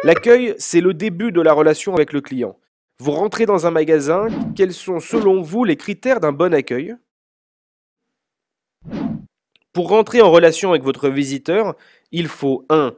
L'accueil, c'est le début de la relation avec le client. Vous rentrez dans un magasin, quels sont selon vous les critères d'un bon accueil? Pour rentrer en relation avec votre visiteur, il faut 1.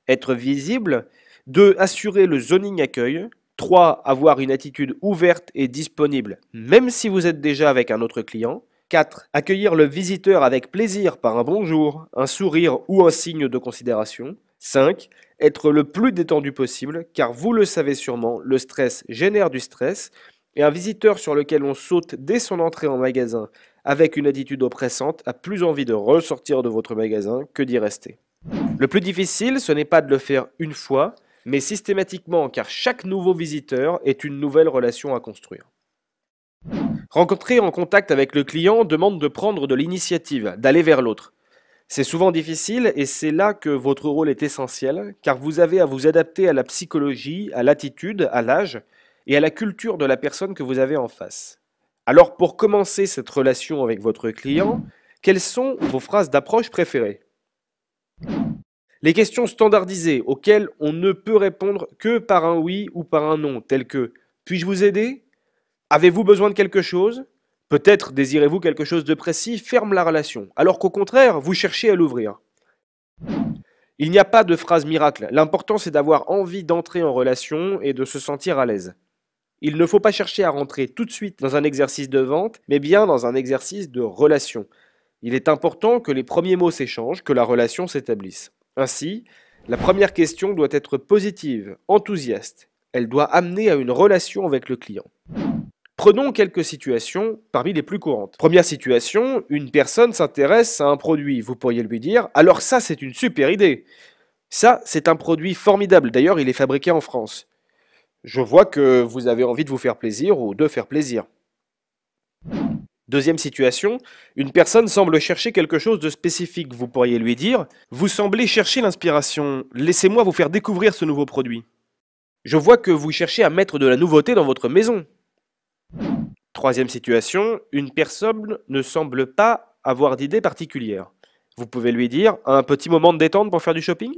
Être visible, 2. Assurer le zoning accueil, 3. Avoir une attitude ouverte et disponible, même si vous êtes déjà avec un autre client, 4. Accueillir le visiteur avec plaisir par un bonjour, un sourire ou un signe de considération, 5. Être le plus détendu possible, car vous le savez sûrement, le stress génère du stress, et un visiteur sur lequel on saute dès son entrée en magasin avec une attitude oppressante a plus envie de ressortir de votre magasin que d'y rester. Le plus difficile, ce n'est pas de le faire une fois, mais systématiquement, car chaque nouveau visiteur est une nouvelle relation à construire. Rentrer en contact avec le client demande de prendre de l'initiative, d'aller vers l'autre. C'est souvent difficile et c'est là que votre rôle est essentiel, car vous avez à vous adapter à la psychologie, à l'attitude, à l'âge et à la culture de la personne que vous avez en face. Alors pour commencer cette relation avec votre client, quelles sont vos phrases d'approche préférées? Les questions standardisées auxquelles on ne peut répondre que par un oui ou par un non, telles que puis-je vous aider? Avez-vous besoin de quelque chose? Peut-être désirez-vous quelque chose de précis, ferme la relation, alors qu'au contraire, vous cherchez à l'ouvrir. Il n'y a pas de phrase miracle, l'important c'est d'avoir envie d'entrer en relation et de se sentir à l'aise. Il ne faut pas chercher à rentrer tout de suite dans un exercice de vente, mais bien dans un exercice de relation. Il est important que les premiers mots s'échangent, que la relation s'établisse. Ainsi, la première question doit être positive, enthousiaste. Elle doit amener à une relation avec le client. Prenons quelques situations parmi les plus courantes. Première situation, une personne s'intéresse à un produit. Vous pourriez lui dire « Alors ça, c'est une super idée. Ça, c'est un produit formidable. D'ailleurs, il est fabriqué en France. Je vois que vous avez envie de vous faire plaisir ou de faire plaisir. » Deuxième situation, une personne semble chercher quelque chose de spécifique. Vous pourriez lui dire « Vous semblez chercher l'inspiration. Laissez-moi vous faire découvrir ce nouveau produit. Je vois que vous cherchez à mettre de la nouveauté dans votre maison. » Troisième situation, une personne ne semble pas avoir d'idée particulière. Vous pouvez lui dire « Un petit moment de détente pour faire du shopping ?»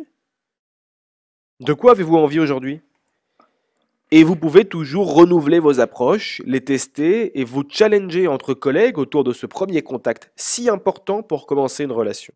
De quoi avez-vous envie aujourd'hui? Et vous pouvez toujours renouveler vos approches, les tester et vous challenger entre collègues autour de ce premier contact si important pour commencer une relation.